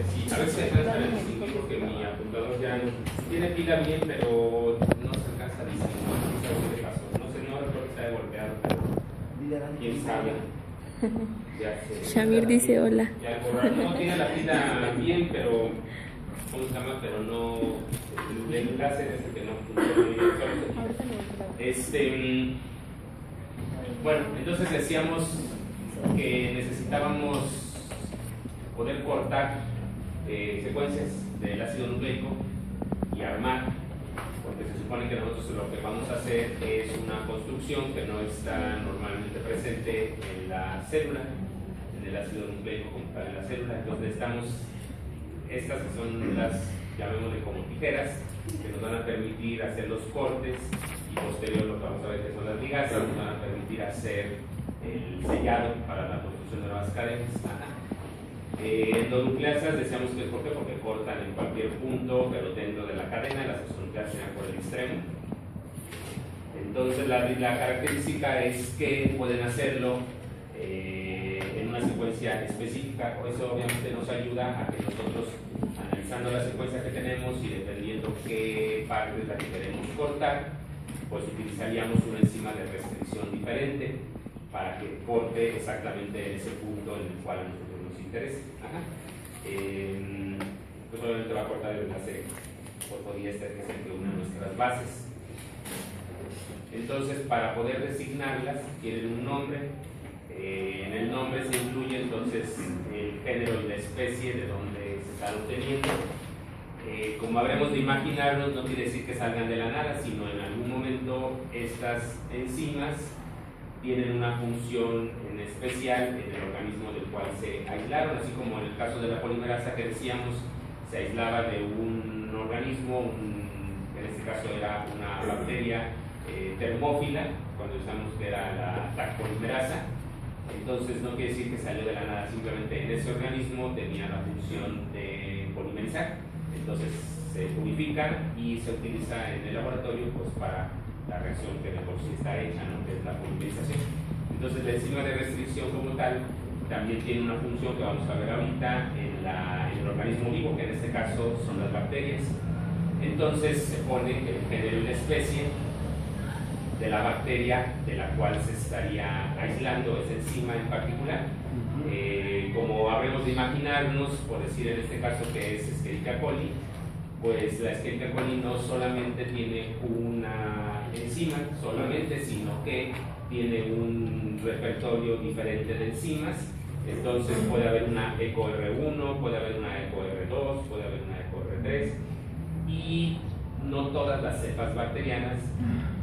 sí, a ver si alcanza a distinguir porque mi apuntador ya no tiene pila bien, pero no se alcanza a distinguir. No sé qué pasó. No sé, no recuerdo si está golpeado, pero quién sabe. Shamir dice hola. Ya no tiene la pila bien, pero ¿cómo se llama? Pero no, el enlace es el que no funciona. Bueno, entonces decíamos que necesitábamos poder cortar secuencias del ácido nucleico y armar, porque se supone que nosotros lo que vamos a hacer es una construcción que no está normalmente presente en la célula, en el ácido nucleico como tal en la célula. Entonces necesitamos estas que son las, llamémosle como tijeras, que nos van a permitir hacer los cortes, y posterior lo que vamos a ver que son las ligas, nos van a permitir hacer el sellado para la construcción de nuevas cadenas. Endonucleasas decíamos que es porque cortan en cualquier punto, pero dentro de la cadena. Las exonucleasas serían por el extremo. Entonces la característica es que pueden hacerlo en una secuencia específica. Eso obviamente nos ayuda a que nosotros, analizando la secuencia que tenemos y dependiendo qué parte es la que queremos cortar, pues utilizaríamos una enzima de restricción diferente para que corte exactamente en ese punto en el cual a nosotros nos interesa. Pues obviamente va a cortar el enlace fosfodiéster, que es el que une nuestras bases. Entonces, para poder designarlas, tienen un nombre. En el nombre se incluye entonces el género y la especie de donde se están obteniendo. Como habremos de imaginarnos, no quiere decir que salgan de la nada, sino en algún momento estas enzimas tienen una función en especial en el organismo del cual se aislaron, así como en el caso de la polimerasa que decíamos, se aislaba de un organismo, en este caso era una bacteria termófila, cuando decíamos que era la TAC polimerasa. Entonces no quiere decir que salió de la nada, simplemente en ese organismo tenía la función de polimerizar. Entonces se purifica y se utiliza en el laboratorio pues para la reacción que de por sí está hecha, ¿no? Que es la polimerización. Entonces la enzima de restricción como tal también tiene una función que vamos a ver ahorita en el organismo vivo, que en este caso son las bacterias. Entonces se pone el género y la especie de la bacteria de la cual se estaría aislando esa enzima en particular. Como habremos de imaginarnos, por decir en este caso que es Escherichia coli, pues la Escherichia coli no solamente tiene una enzima, sino que tiene un repertorio diferente de enzimas. Entonces puede haber una EcoR1, puede haber una EcoR2, puede haber una EcoR3, y no todas las cepas bacterianas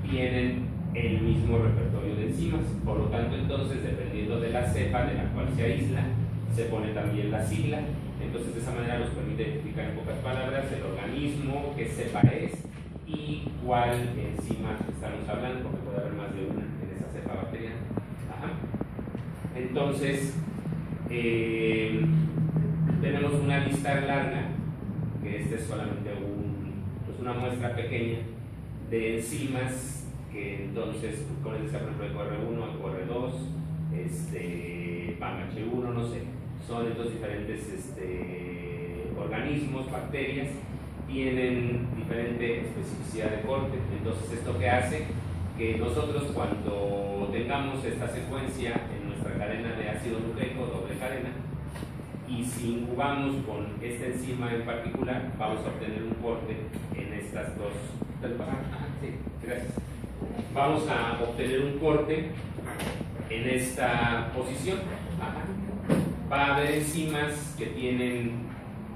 tienen el mismo repertorio de enzimas. Por lo tanto, entonces, dependiendo de la cepa de la cual se aísla, se pone también la sigla. Entonces, de esa manera nos permite identificar en pocas palabras el organismo, qué cepa es y cuál enzima estamos hablando, porque puede haber más de una en esa cepa bacteriana. Entonces, tenemos una lista larga, que este es solamente una muestra pequeña de enzimas que entonces, como les decía, por ejemplo, EcoR1, EcoR2, PAMH1, no sé, son estos diferentes organismos, bacterias, tienen diferente especificidad de corte. Entonces, ¿esto qué hace? Que nosotros, cuando tengamos esta secuencia en nuestra cadena de ácido nucleico, doble cadena, y si incubamos con esta enzima en particular, vamos a obtener un corte en estas dos. Sí, gracias. Vamos a obtener un corte en esta posición. Va a haber enzimas que tienen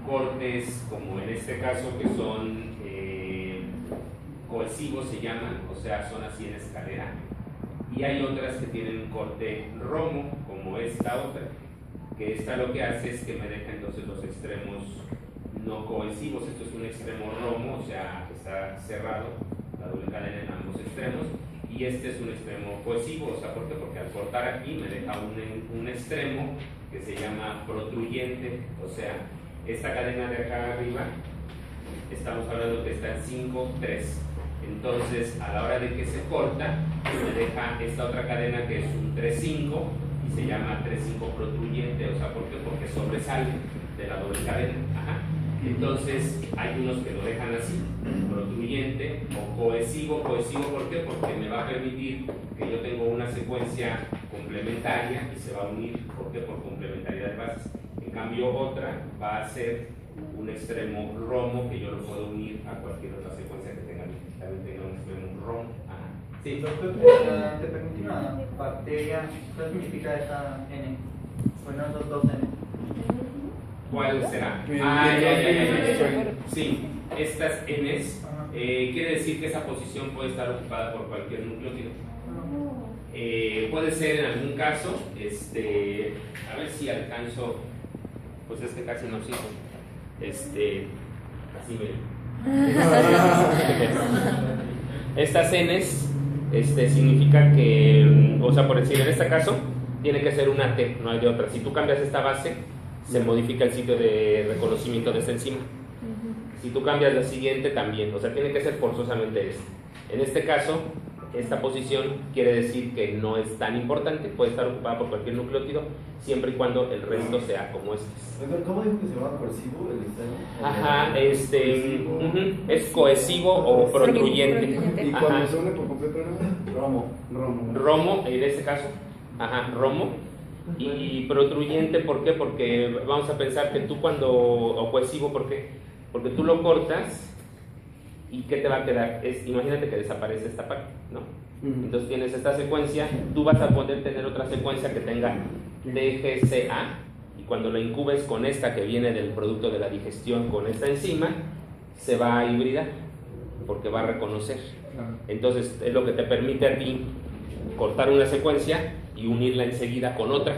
cortes, como en este caso, que son cohesivos, se llaman, o sea, son así en escalera. Y hay otras que tienen un corte romo, como esta otra, que esta lo que hace es que me deja entonces los extremos no cohesivos. Esto es un extremo romo, o sea, que está cerrado, la doble cadena en ambos extremos, y este es un extremo cohesivo. O sea, ¿por qué? Porque al cortar aquí me deja un extremo que se llama protruyente, o sea, esta cadena de acá arriba, estamos hablando que está en 5,3. Entonces, a la hora de que se corta, me deja esta otra cadena que es un 3,5, y se llama 3,5 protruyente, o sea, ¿por qué? Porque sobresale de la doble cadena. Ajá. Entonces, hay unos que lo dejan así, protruyente o cohesivo. ¿Cohesivo por qué? Porque me va a permitir que yo tengo una secuencia complementaria y se va a unir, ¿por qué? Por complementariedad de bases. En cambio, otra va a ser un extremo romo que yo lo puedo unir a cualquier otra secuencia que también tenga un extremo romo. Ajá. Sí. Doctor, ¿te permite una bacteria? ¿Qué significa esa N? Bueno, esos dos N. ¿Cuál será? Sí, estas Ns quiere decir que esa posición puede estar ocupada por cualquier nucleótido. Puede ser en algún caso, a ver si alcanzo, pues es que casi no sigo. Así me. Estas Ns significa que, o sea, por decir, en este caso, tiene que ser una T, no hay de otra. Si tú cambias esta base, se modifica el sitio de reconocimiento de esta enzima. Si tú cambias la siguiente, también. O sea, tiene que ser forzosamente esto. En este caso, esta posición quiere decir que no es tan importante, puede estar ocupada por cualquier nucleótido, siempre y cuando el resto sea como este. ¿Cómo dijo que se llama cohesivo el extremo? Ajá, es cohesivo o protruyente. ¿Y cuando se une por completo era? Romo, en este caso. Ajá, romo. Y protruyente, ¿por qué? Porque vamos a pensar que tú o cohesivo, ¿por qué? Porque tú lo cortas y ¿qué te va a quedar? Imagínate que desaparece esta parte, ¿no? Entonces tienes esta secuencia, tú vas a poder tener otra secuencia que tenga DGCA y cuando la incubes con esta que viene del producto de la digestión con esta enzima, se va a hibridar porque va a reconocer. Entonces es lo que te permite a ti cortar una secuencia y unirla enseguida con otra,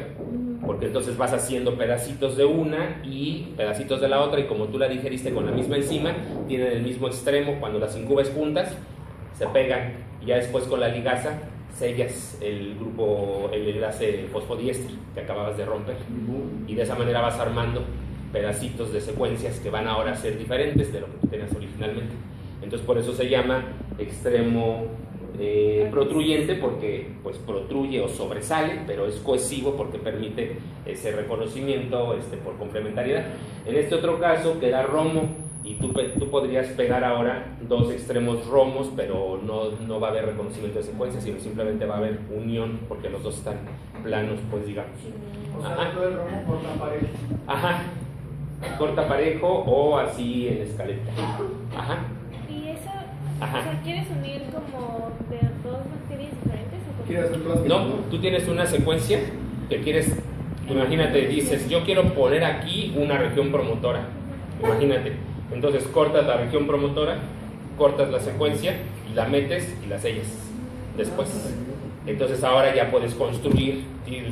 porque entonces vas haciendo pedacitos de una y pedacitos de la otra, y como tú la digeriste con la misma enzima, tienen el mismo extremo. Cuando las incubes juntas se pegan, y ya después con la ligasa sellas el grupo, el enlace fosfodiéster que acababas de romper, y de esa manera vas armando pedacitos de secuencias que van ahora a ser diferentes de lo que tú tenías originalmente. Entonces por eso se llama extremo protruyente, porque pues protruye o sobresale, pero es cohesivo porque permite ese reconocimiento por complementariedad. En este otro caso queda romo, y tú podrías pegar ahora dos extremos romos, pero no va a haber reconocimiento de secuencia, sino simplemente va a haber unión porque los dos están planos, pues digamos. O sea, todo el romo corta parejo. Ajá, corta parejo o así en escaleta. Ajá. ¿Y eso, Ajá. o sea, quieres unir como de dos bacterias diferentes? ¿O cómo? ¿Quieres hacer todas? No, tú tienes una secuencia que quieres, imagínate, dices, yo quiero poner aquí una región promotora, imagínate, entonces cortas la región promotora, cortas la secuencia y la metes y la sellas después. Entonces ahora ya puedes construir,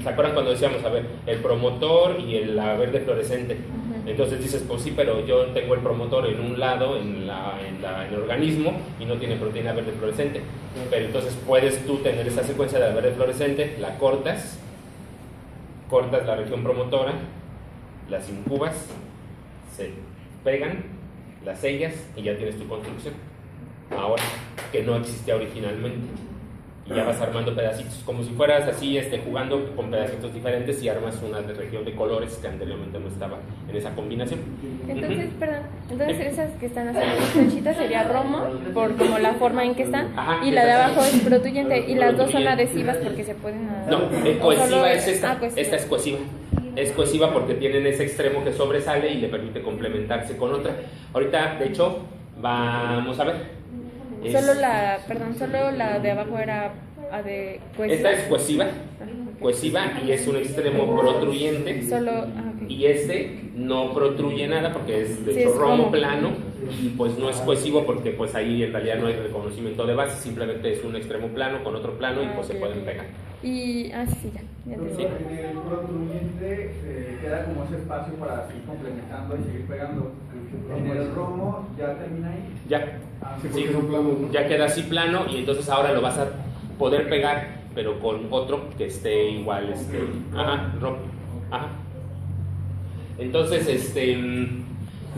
¿se acuerdan cuando decíamos, a ver, el promotor y la verde fluorescente? Entonces dices, pues sí, pero yo tengo el promotor en un lado, en el organismo, y no tiene proteína verde fluorescente. Pero entonces puedes tú tener esa secuencia de la verde fluorescente, la cortas la región promotora, las incubas, se pegan, las sellas y ya tienes tu construcción. Ahora, que no existía originalmente. Y ya vas armando pedacitos, como si fueras así jugando con pedacitos diferentes, y armas una región de colores que anteriormente no estaba en esa combinación. Entonces, perdón, esas que están haciendo las flechitas sería romo, por como la forma en que están. Ajá, Y la de abajo es protruyente, y las dos son Protruyente. adhesivas porque se pueden... No, o cohesiva solo- es esta. cohesiva. Esta es cohesiva. Es cohesiva porque tienen ese extremo que sobresale y le permite complementarse con otra. Ahorita, de hecho, vamos a ver. Solo la de abajo era cohesiva. Esta es cohesiva y es un extremo protruyente. Solo, Y no protruye nada porque es de Sí, hecho es romo como- plano, y pues no es cohesivo porque pues ahí en realidad no hay reconocimiento de base, simplemente es un extremo plano con otro plano y pues se ok, pueden ok. pegar. Y, sí, ya entendí. Sí. En el protruyente queda como ese espacio para seguir complementando y seguir pegando. En el romo ya termina ahí. Ya, Sí, sí, porque son planos, ¿no? ya queda así plano, y entonces ahora lo vas a poder pegar, pero con otro que esté igual, rojo. Ajá. Entonces,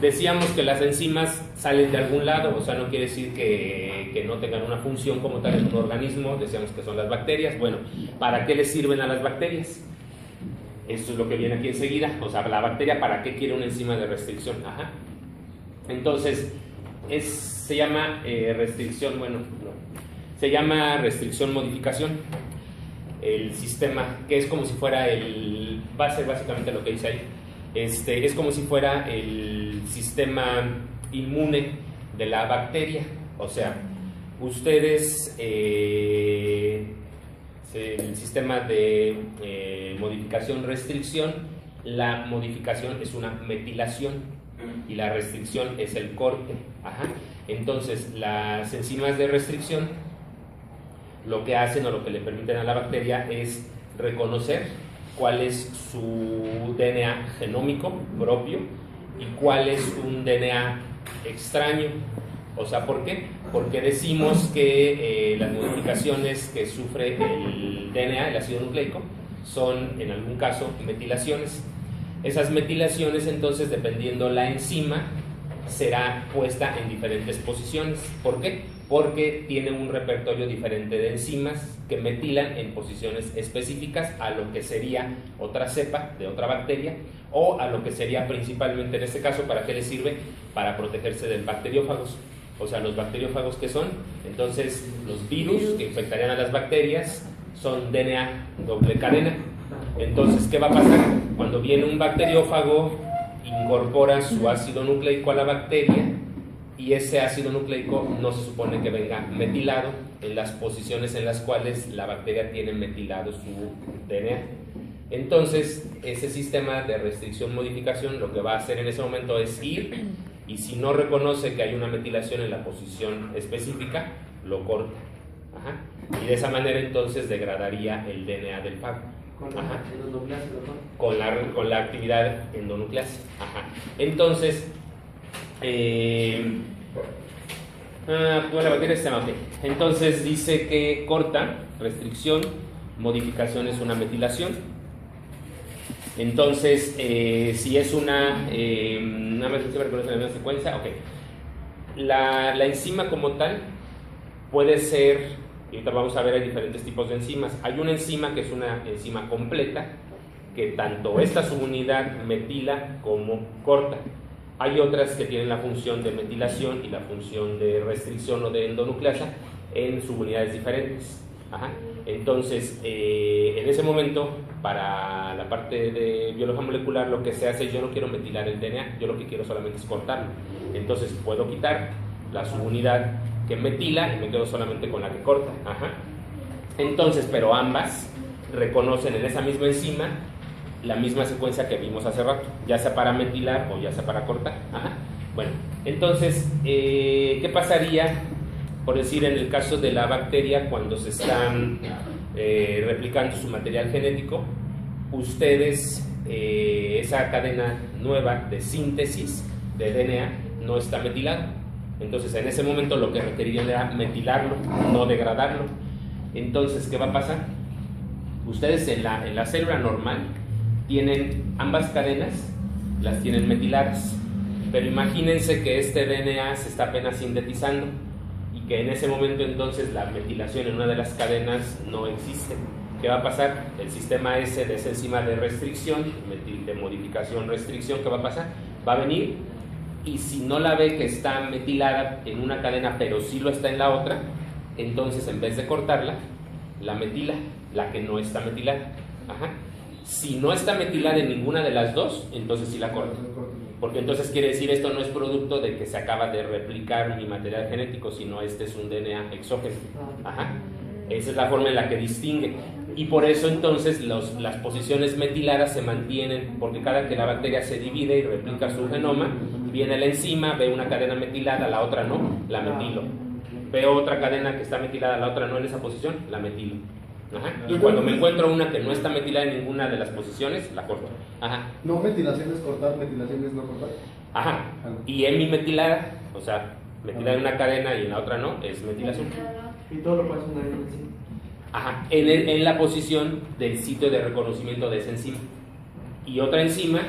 decíamos que las enzimas salen de algún lado, o sea, no quiere decir que no tengan una función como tal en un organismo. Decíamos que son las bacterias. Bueno, ¿para qué les sirven a las bacterias? Esto es lo que viene aquí enseguida. O sea, la bacteria, ¿para qué quiere una enzima de restricción? Ajá. Entonces, se llama restricción, bueno, no, se llama restricción modificación. El sistema, que es como si fuera va a ser básicamente lo que dice ahí. Es como si fuera el sistema inmune de la bacteria. O sea, ustedes, el sistema de modificación-restricción, la modificación es una metilación y la restricción es el corte. Ajá. Entonces, las enzimas de restricción lo que hacen o lo que le permiten a la bacteria es reconocer cuál es su DNA genómico propio y cuál es un DNA extraño. O sea, ¿por qué? Porque decimos que las modificaciones que sufre el DNA, el ácido nucleico, son en algún caso metilaciones. Esas metilaciones, entonces, dependiendo la enzima, será puesta en diferentes posiciones. ¿Por qué? Porque tiene un repertorio diferente de enzimas que metilan en posiciones específicas a lo que sería otra cepa de otra bacteria o a lo que sería principalmente en este caso, ¿para qué les sirve? Para protegerse de bacteriófagos. O sea, los bacteriófagos, ¿qué son? Entonces, los virus que infectarían a las bacterias son DNA doble cadena. Entonces, ¿qué va a pasar? Cuando viene un bacteriófago, incorpora su ácido nucleico a la bacteria y ese ácido nucleico no se supone que venga metilado en las posiciones en las cuales la bacteria tiene metilado su DNA. Entonces, ese sistema de restricción-modificación lo que va a hacer en ese momento es ir y si no reconoce que hay una metilación en la posición específica, lo corta. Ajá. Y de esa manera entonces degradaría el DNA del fago. Con la actividad endonucleasa. Ajá. Entonces, bueno, la bacteria se llama, okay. Entonces dice que corta, restricción, modificación es una metilación. Entonces, si es una enzima reconoce la misma secuencia, ok. La enzima como tal puede ser, y ahorita vamos a ver, hay diferentes tipos de enzimas. Hay una enzima que es una enzima completa, que tanto esta subunidad metila como corta. Hay otras que tienen la función de metilación y la función de restricción o de endonucleasa en subunidades diferentes. Ajá. Entonces, en ese momento, para la parte de biología molecular, lo que se hace es yo no quiero metilar el DNA, yo lo que quiero solamente es cortarlo. Entonces, puedo quitar la subunidad que metila y me quedo solamente con la que corta. Ajá. Entonces, pero ambas reconocen en esa misma enzima la misma secuencia que vimos hace rato, ya sea para metilar o ya sea para cortar. Ajá. Bueno, entonces, ¿qué pasaría, por decir, en el caso de la bacteria cuando se están replicando su material genético? Ustedes, esa cadena nueva de síntesis de DNA no está metilada. Entonces, en ese momento lo que requerirían era metilarlo, no degradarlo. Entonces, ¿qué va a pasar? Ustedes en la célula normal tienen ambas cadenas, las tienen metiladas, pero imagínense que este DNA se está apenas sintetizando y que en ese momento entonces la metilación en una de las cadenas no existe. ¿Qué va a pasar? El sistema S de esa enzima de restricción, de modificación-restricción, ¿qué va a pasar? Va a venir y si no la ve que está metilada en una cadena pero sí lo está en la otra, entonces en vez de cortarla, la metila, la que no está metilada. Ajá. Si no está metilada en ninguna de las dos, entonces sí la corta. Porque entonces quiere decir, esto no es producto de que se acaba de replicar mi material genético, sino este es un DNA exógeno. Ajá. Esa es la forma en la que distingue. Y por eso entonces las posiciones metiladas se mantienen, porque cada que la bacteria se divide y replica su genoma, viene la enzima, ve una cadena metilada, la otra no, la metilo. Veo otra cadena que está metilada, la otra no en esa posición, la metilo. Ajá. Y cuando me encuentro una que no está metilada en ninguna de las posiciones, la corto. Ajá. No, metilación es cortar, metilación es no cortar. Ajá. Y hemimetilada, o sea, metilada en una cadena y en la otra no, es metilación. Y todo lo puedes poner en encima. Ajá. En la posición del sitio de reconocimiento de esa enzima. Y otra enzima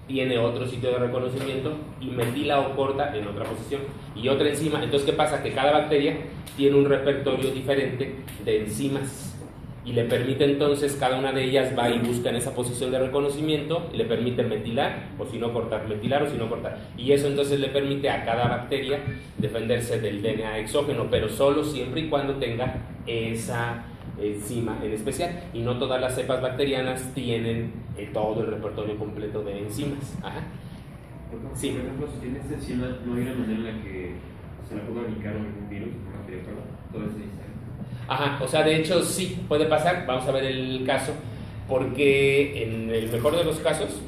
tiene otro sitio de reconocimiento y metila o corta en otra posición. Y otra enzima, entonces ¿qué pasa? Que cada bacteria tiene un repertorio diferente de enzimas. y le permite entonces, cada una de ellas va y busca en esa posición de reconocimiento y le permite metilar o si no cortar, metilar o si no cortar, y eso entonces le permite a cada bacteria defenderse del DNA exógeno, pero solo siempre y cuando tenga esa enzima en especial, y no todas las cepas bacterianas tienen todo el repertorio completo de enzimas. Ajá. Sí. Por ejemplo, si tiene esta enzima, no hay una manera en la que se la pueda brincar un virus, un bacteriófago, todo eso dice. Ajá, o sea, de hecho sí puede pasar, vamos a ver el caso, porque en el mejor de los casos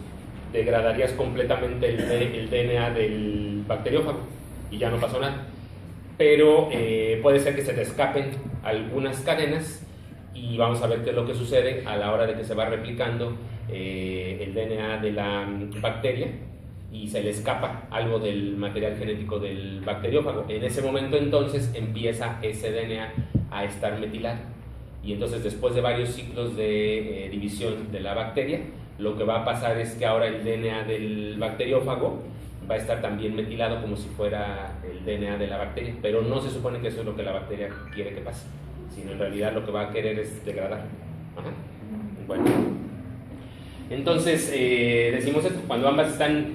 degradarías completamente el DNA del bacteriófago y ya no pasó nada, pero puede ser que se te escapen algunas cadenas y vamos a ver qué es lo que sucede a la hora de que se va replicando el DNA de la bacteria y se le escapa algo del material genético del bacteriófago. En ese momento entonces empieza ese DNA a estar metilado, y entonces después de varios ciclos de división de la bacteria, lo que va a pasar es que ahora el DNA del bacteriófago va a estar también metilado como si fuera el DNA de la bacteria, pero no se supone que eso es lo que la bacteria quiere que pase, sino en realidad lo que va a querer es degradar. Ajá. Bueno, entonces decimos esto, cuando ambas están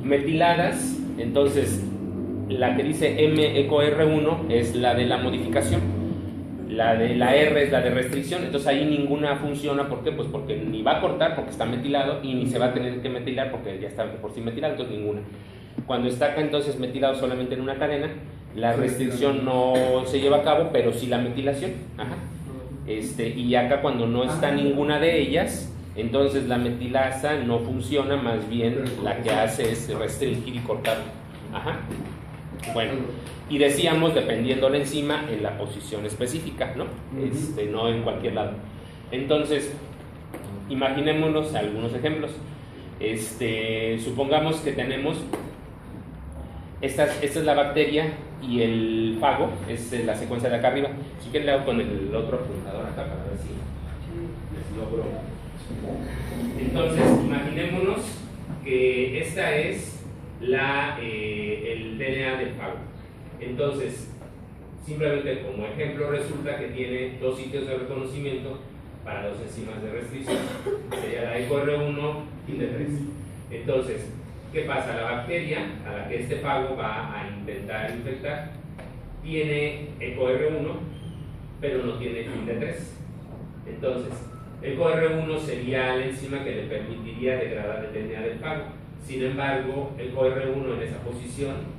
metiladas, entonces la que dice MECOR1 es la de la modificación, la de la R es la de restricción, entonces ahí ninguna funciona. ¿Por qué? Pues porque ni va a cortar porque está metilado y ni se va a tener que metilar porque ya está por sí metilado, entonces ninguna. Cuando está acá entonces metilado solamente en una cadena, la restricción no se lleva a cabo, pero sí la metilación. Ajá. Y acá cuando no está ninguna de ellas, entonces la metilasa no funciona, más bien la que hace es restringir y cortar. Ajá. Bueno, y decíamos, dependiendo la enzima en la posición específica, ¿no? No en cualquier lado. Entonces, imaginémonos algunos ejemplos. Supongamos que tenemos esta es la bacteria y el fago es la secuencia de acá arriba. Si quieren le hago con el otro apuntador acá para ver si les logro. Entonces, imaginémonos que esta es el DNA del fago. Entonces, simplemente como ejemplo, resulta que tiene dos sitios de reconocimiento para dos enzimas de restricción. Sería la EcoR1 y D3. Entonces, ¿qué pasa? La bacteria a la que este fago va a intentar infectar tiene EcoR1, pero no tiene FIND3. Entonces, EcoR1 sería la enzima que le permitiría degradar el DNA del fago. Sin embargo, el EcoR1 en esa posición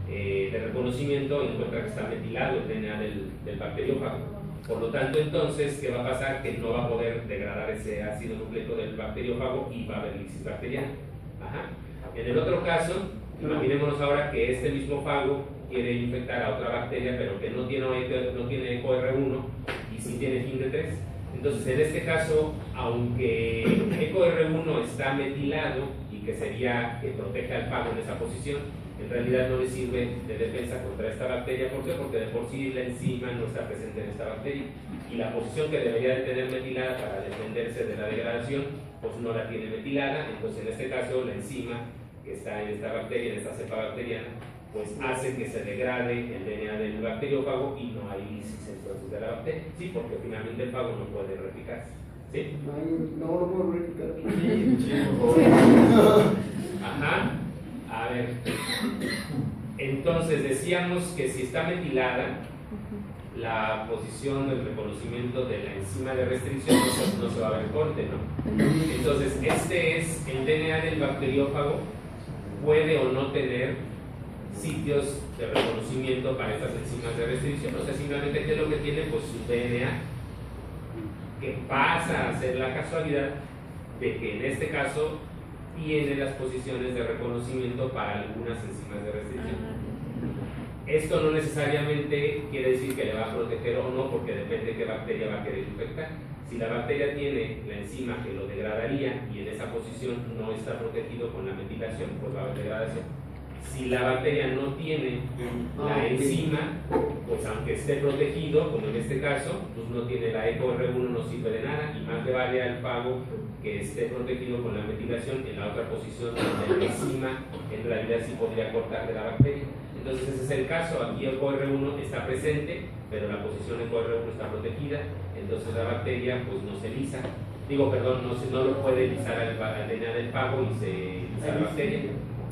de reconocimiento encuentra que está metilado el DNA del bacteriófago. Por lo tanto, entonces, ¿qué va a pasar? Que no va a poder degradar ese ácido nucleico del bacteriófago y va a haber lisis bacteriana. Ajá. En el otro caso, imaginémonos ahora que este mismo fago quiere infectar a otra bacteria, pero que no tiene EcoR1 y sí tiene FIND3. Entonces, en este caso, aunque EcoR1 está metilado, que sería que protege al fago en esa posición, en realidad no le sirve de defensa contra esta bacteria. ¿Por qué? Porque de por sí la enzima no está presente en esta bacteria y la posición que debería de tener metilada para defenderse de la degradación, pues no la tiene metilada. Entonces, en este caso, la enzima que está en esta bacteria, en esta cepa bacteriana, pues hace que se degrade el DNA del bacteriófago y no hay lisis entonces de la bacteria. Sí, porque finalmente el fago no puede replicarse. ¿Sí? No lo puedo verificar. Ajá. A ver. Entonces decíamos que si está metilada, la posición del reconocimiento de la enzima de restricción no se va a ver corte, ¿no? Entonces, este es el DNA del bacteriófago, puede o no tener sitios de reconocimiento para estas enzimas de restricción. O sea, simplemente ¿qué es lo que tiene? Pues su DNA, que pasa a ser la casualidad de que en este caso tiene las posiciones de reconocimiento para algunas enzimas de restricción. Esto no necesariamente quiere decir que le va a proteger o no, porque depende de qué bacteria va a querer infectar. Si la bacteria tiene la enzima que lo degradaría y en esa posición no está protegido con la metilación, pues va a haber degradación. Si la bacteria no tiene la enzima, pues aunque esté protegido, como en este caso, pues no tiene la EcoR1, no sirve de nada, y más le vale al fago que esté protegido con la metilación en la otra posición donde la enzima en realidad sí podría cortar de la bacteria. Entonces ese es el caso, aquí el EcoR1 está presente, pero la posición EcoR1 está protegida. En entonces la bacteria pues no se lisa. Digo, perdón, no lo puede lisar al DNA del fago y se lisa la bacteria.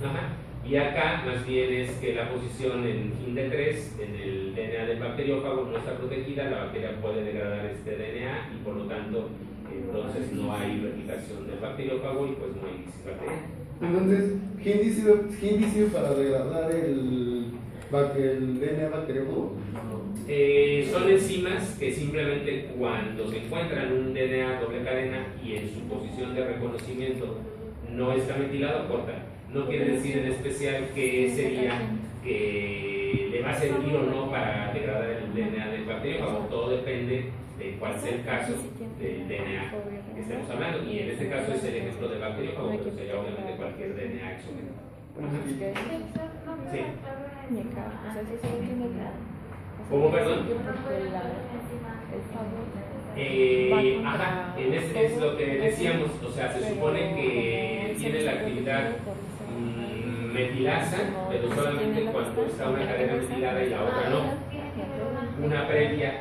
Ajá. Y acá más bien es que la posición en fin de 3 en el DNA del bacteriófago no está protegida, la bacteria puede degradar este DNA y por lo tanto entonces no hay replicación del bacteriófago y pues no hay lisis bacteriana. Entonces, ¿quién dice para degradar el DNA bacteriófago? Son enzimas que simplemente cuando se encuentran un DNA doble cadena y en su posición de reconocimiento no está metilado, cortan. No quiere decir en especial que sería que le va a servir o no para degradar el DNA del bacteriófago. Todo depende de cuál sea el caso del DNA que estemos hablando. Y en este caso es el ejemplo del bacteriófago, pero sería obviamente cualquier DNA exógeno. Sí. ¿Cómo, perdón? Ajá, es lo que decíamos, o sea, se supone que tiene la actividad metilasa, pero solamente cuando está una cadena metilada y la otra no. Una previa.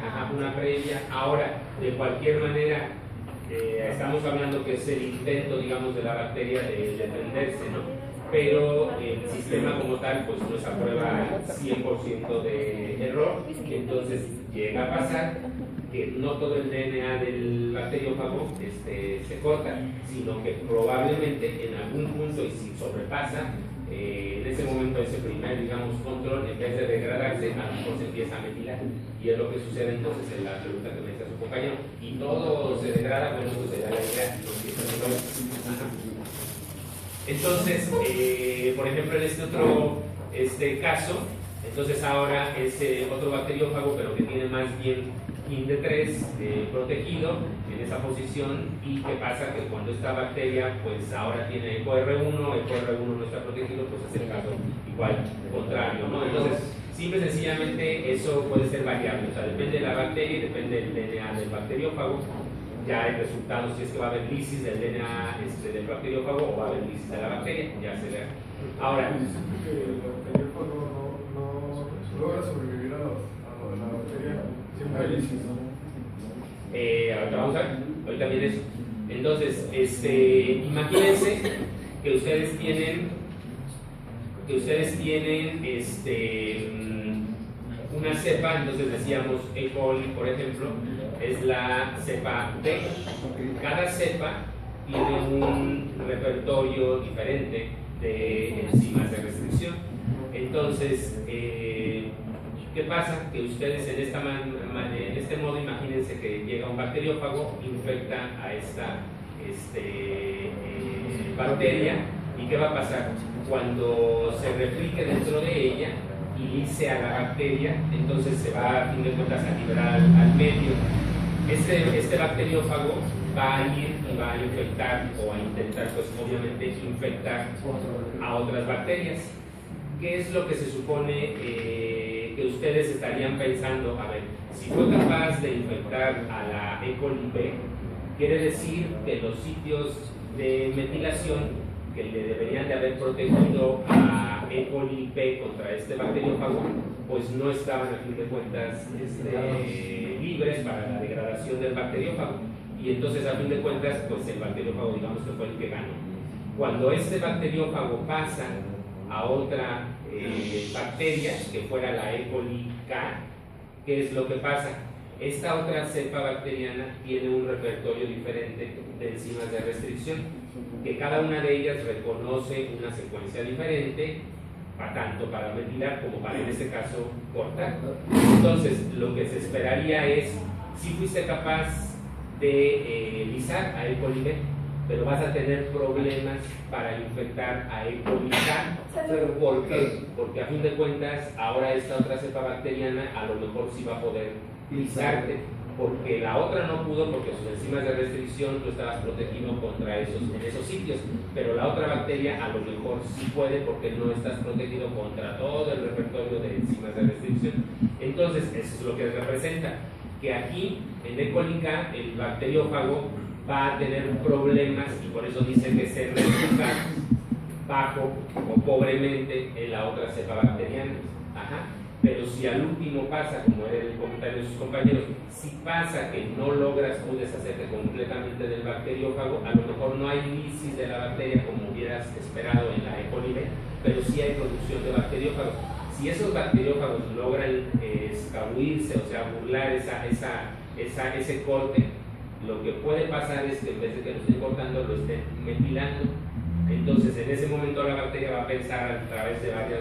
Ahora, de cualquier manera, estamos hablando que es el intento, digamos, de la bacteria de defenderse, ¿no? Pero el sistema como tal pues no es a prueba 100% de error, y entonces llega a pasar que no todo el DNA del bacteriófago se corta, sino que probablemente en algún punto, y si sobrepasa en ese momento ese primer, digamos, control, en vez de degradarse, a lo mejor se empieza a metilar, y es lo que sucede entonces en la pregunta que me hizo su compañero, y todo se degrada. Bueno, pues sería la idea, entonces, por ejemplo, en este otro caso, entonces ahora es otro bacteriófago, pero que tiene más bien IND3 protegido en esa posición. ¿Y qué pasa? Que cuando esta bacteria pues ahora tiene EcoR1 no está protegido, pues es el caso igual contrario, ¿no? Entonces, simple y sencillamente eso puede ser variable, o sea, depende de la bacteria y depende del DNA del bacteriófago. Ya hay resultados si es que va a haber lisis del DNA del bacteriófago o va a haber lisis de la bacteria, ya se verá. Ahora, el bacteriófago no logra sobrevivir a la bacteria, siempre hay lisis, ¿no? ahorita vamos a ver, ahorita viene eso. Entonces, imagínense que ustedes tienen una cepa, entonces decíamos E. coli, por ejemplo, es la cepa B. Cada cepa tiene un repertorio diferente de enzimas de restricción. Entonces, ¿qué pasa? Que ustedes en este modo, imagínense que llega un bacteriófago, infecta a esta bacteria, ¿y qué va a pasar? Cuando se replique dentro de ella y lise a la bacteria, entonces se va a fin de cuentas a liberar al medio. Este bacteriófago va a ir y va a infectar o a intentar, pues obviamente, infectar a otras bacterias. ¿Qué es lo que se supone que ustedes estarían pensando? A ver, si fue capaz de infectar a la E. coli B, quiere decir que los sitios de metilación que le deberían de haber protegido a E. coli B contra este bacteriófago, pues no estaban a fin de cuentas libres para la degradación del bacteriófago, y entonces a fin de cuentas pues el bacteriófago, digamos, que fue el que ganó. Cuando este bacteriófago pasa a otra bacteria, que fuera la E. coli K, ¿qué es lo que pasa? Esta otra cepa bacteriana tiene un repertorio diferente de enzimas de restricción, que cada una de ellas reconoce una secuencia diferente, tanto para metilar como para, en este caso, cortar. Entonces, lo que se esperaría es, si fuiste capaz de lisar a E. coli B, pero vas a tener problemas para infectar a E. coli K. ¿Por qué? Porque a fin de cuentas, ahora esta otra cepa bacteriana a lo mejor sí va a poder lisarte, porque la otra no pudo porque sus enzimas de restricción tú estabas protegido contra en esos sitios, pero la otra bacteria a lo mejor sí puede porque no estás protegido contra todo el repertorio de enzimas de restricción. Entonces, eso es lo que representa, que aquí en E. coli K el bacteriófago va a tener problemas, y por eso dice que se replica bajo o pobremente en la otra cepa bacteriana. Ajá. pero si al último pasa, como era el comentario de sus compañeros, si pasa que no logras tú deshacerte completamente del bacteriófago, a lo mejor no hay lisis de la bacteria como hubieras esperado en la E. coli B, pero sí hay producción de bacteriófagos. Si esos bacteriófagos logran escabuirse, o sea, burlar ese corte, lo que puede pasar es que en vez de que lo estén cortando, lo estén metilando. Entonces, en ese momento la bacteria va a pensar a través de varios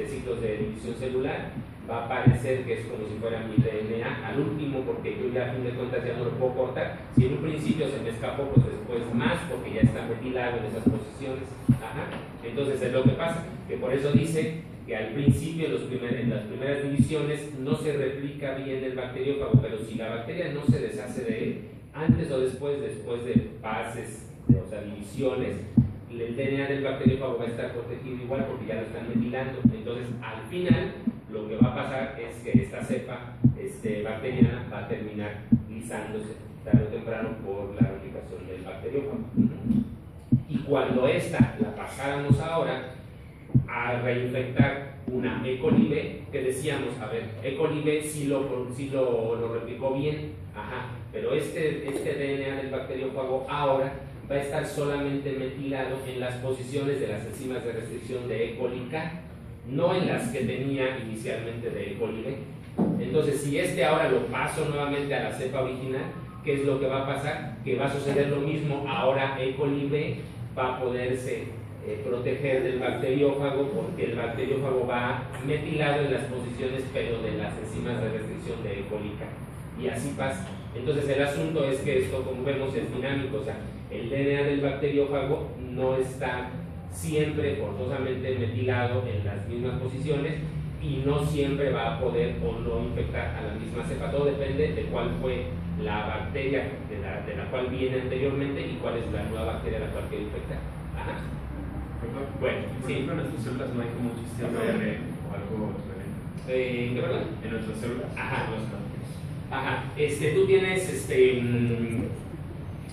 ciclos de división celular, va a parecer que es como si fuera mi DNA al último, porque yo ya a fin de cuentas ya no lo puedo cortar. Si en un principio se me escapó, pues después más, porque ya está metilado en esas posiciones. Ajá. Entonces es lo que pasa, que por eso dice que al principio, en las primeras divisiones, no se replica bien el bacteriófago, pero si la bacteria no se deshace de él, antes o después de pases, o sea, divisiones, el DNA del bacteriófago va a estar protegido igual porque ya lo están metilando. Entonces, al final, lo que va a pasar es que esta cepa bacteriana va a terminar lisándose tarde o temprano por la replicación del bacteriófago. Y cuando esta la pasáramos ahora a reinfectar una E. coli B, que decíamos, a ver, E. coli B sí lo replicó bien, ajá, pero este DNA del bacteriófago ahora va a estar solamente metilado en las posiciones de las enzimas de restricción de E. coli K, no en las que tenía inicialmente de E. coli B. Entonces, si ahora lo paso nuevamente a la cepa original, ¿qué es lo que va a pasar? Que va a suceder lo mismo. Ahora E. coli B va a poderse proteger del bacteriófago, porque el bacteriófago va metilado en las posiciones, pero de las enzimas de restricción de E. coli K. Y así pasa. Entonces, el asunto es que esto, como vemos, es dinámico. O sea, el DNA del bacteriófago no está siempre forzosamente metilado en las mismas posiciones y no siempre va a poder o no infectar a la misma cepa. Todo depende de cuál fue la bacteria de la cual viene anteriormente y cuál es la nueva bacteria a la cual quiere infectar. Ajá. Bueno, por ejemplo, en nuestras células no hay como un sistema de ARN o algo diferente. ¿qué perdón? En nuestras células. Ajá. Los campos. Ajá, tú tienes,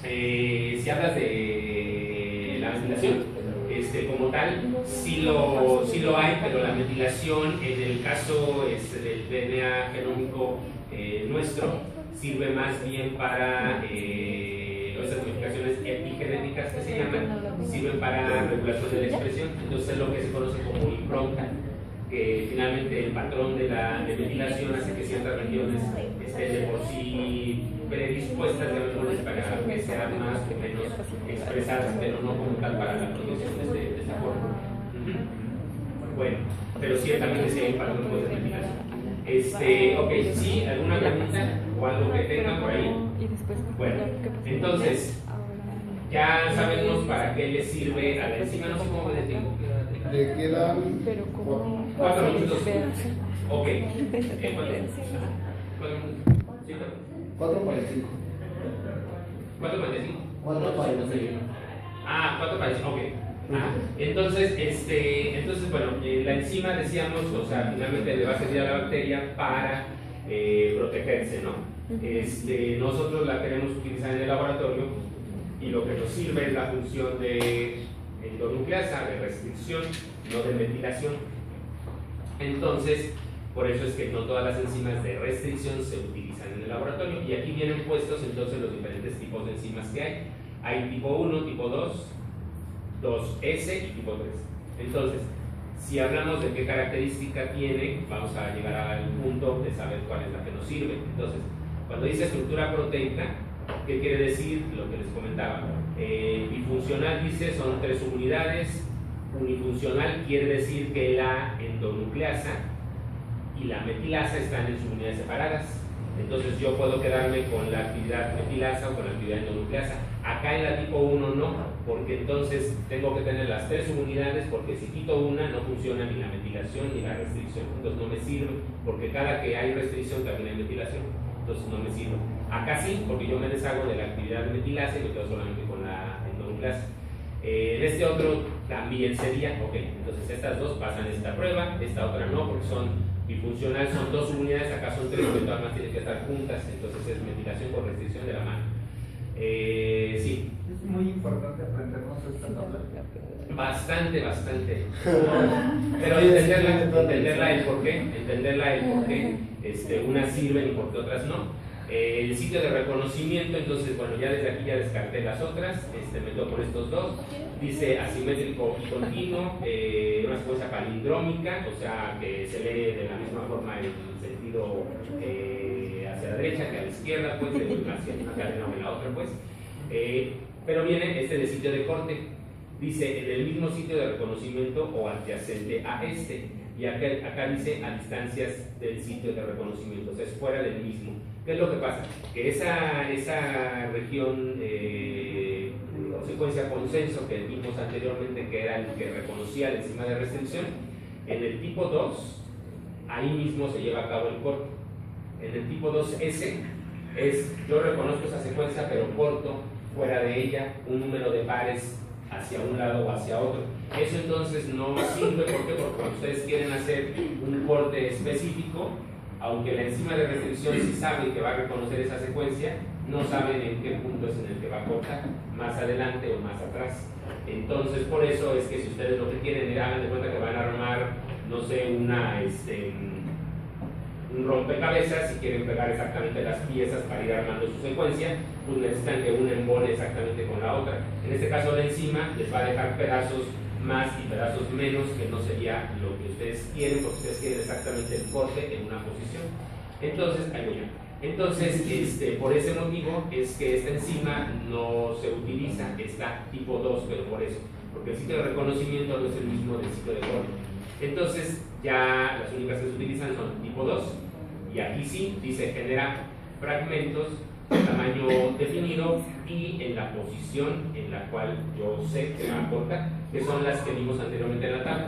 si hablas de la metilación, como tal, sí lo hay, pero la metilación, en el caso del DNA genómico nuestro, sirve más bien para esas modificaciones epigenéticas que se llaman, sirven para regulación de la expresión. Entonces es lo que se conoce como impronta, que finalmente el patrón de metilación hace que ciertas regiones estén de por sí predispuestas para que sean más o menos expresadas, pero no como tal para la producción de esta forma. Bueno, pero ciertamente sí hay patrones de metilación. Ok, ¿sí? ¿Alguna pregunta o algo que tengan por ahí? Bueno, entonces, ya sabemos para qué le sirve a la enzima. No sé cómo me detengo. Le quedan 4 minutos. Ok. 4:45. 4:45. 4:45. Ah, 4:45, ok. Entonces, bueno, la enzima decíamos, o sea, finalmente le va a servir a la bacteria para protegerse, ¿no? Nosotros la queremos utilizar en el laboratorio y lo que nos sirve es la función de endonucleasa, de restricción, no de metilación. Entonces, por eso es que no todas las enzimas de restricción se utilizan en el laboratorio, y aquí vienen puestos entonces los diferentes tipos de enzimas que hay. Hay tipo 1, tipo 2, 2S y tipo 3. Entonces, si hablamos de qué característica tiene, vamos a llegar al punto de saber cuál es la que nos sirve. Entonces, cuando dice estructura proteica, ¿qué quiere decir? Lo que les comentaba. Bifuncional dice son 3 subunidades. Unifuncional quiere decir que la endonucleasa y la metilasa están en subunidades separadas. Entonces yo puedo quedarme con la actividad metilasa o con la actividad endonucleasa. Acá en la tipo 1 no, porque entonces tengo que tener las 3 subunidades, porque si quito una no funciona ni la metilación ni la restricción. Entonces no me sirve, porque cada que hay restricción también hay metilación. Entonces no me sirve. Acá sí, porque yo me deshago de la actividad metilasa y me quedo solamente con la endonucleasa. En este otro también sería, ok, entonces estas dos pasan esta prueba, esta otra no, porque son bifuncional, son 2 subunidades, acá son 3, que todas más tienen que estar juntas, entonces es metilación con restricción de la mano. Sí. Es muy importante aprendernos esta tabla. Bastante. Pero entenderla el por qué, unas sirven y por qué otras no. El sitio de reconocimiento, entonces, bueno, ya desde aquí ya descarté las otras, me quedo con estos dos. Dice asimétrico y continuo, una secuencia palindrómica, o sea, que se lee de la misma forma en el sentido hacia la derecha que a la izquierda, pues, hacia una cadena o en la otra, pues. Pero viene de sitio de corte. Dice en el mismo sitio de reconocimiento o adyacente a y acá dice a distancias del sitio de reconocimiento, o sea, es fuera del mismo. ¿Qué es lo que pasa? Que esa región o secuencia consenso que vimos anteriormente, que era el que reconocía la enzima de restricción, en el tipo 2, ahí mismo se lleva a cabo el corte. En el tipo 2S yo reconozco esa secuencia, pero corto fuera de ella un número de pares hacia un lado o hacia otro. Eso entonces no sirve, ¿por qué? Porque cuando ustedes quieren hacer un corte específico, aunque la enzima de restricción sí sabe que va a reconocer esa secuencia, no saben en qué punto es en el que va a cortar, más adelante o más atrás. Entonces, por eso es que si ustedes lo que quieren es, hagan de cuenta que van a armar, no sé, un rompecabezas, si quieren pegar exactamente las piezas para ir armando su secuencia, pues necesitan que una embone exactamente con la otra. En este caso, la enzima les va a dejar pedazos más y pedazos menos, que no sería lo que ustedes quieren, porque ustedes quieren exactamente el corte en una posición. Entonces, ahí voy yo. Entonces, por ese motivo es que esta enzima no se utiliza, está tipo 2, pero por eso, porque el sitio de reconocimiento no es el mismo del sitio de corte. Entonces, ya las únicas que se utilizan son tipo 2, y aquí sí, dice genera fragmentos de tamaño definido y en la posición en la cual yo sé que va a cortar, que son las que vimos anteriormente en la tabla.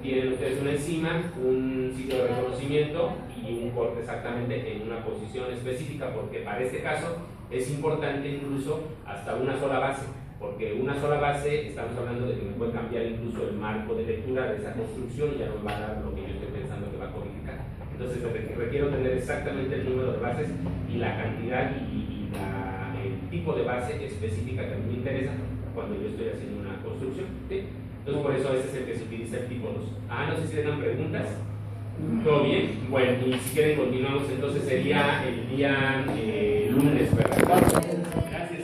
Tienen ustedes una enzima, un sitio de reconocimiento y un corte exactamente en una posición específica, porque para este caso es importante incluso hasta una sola base, porque una sola base estamos hablando de que me puede cambiar incluso el marco de lectura de esa construcción y ya no me va a dar lo que yo estoy pensando que va a codificar. Entonces requiero tener exactamente el número de bases y la cantidad y el tipo de base específica que a mí me interesa cuando yo estoy haciendo una construcción, ¿sí? Entonces por eso ese es el que se utiliza el tipo 2. No sé si tengan preguntas. ¿Todo bien? Bueno, y si quieren continuamos, entonces sería el día lunes, ¿verdad? Gracias.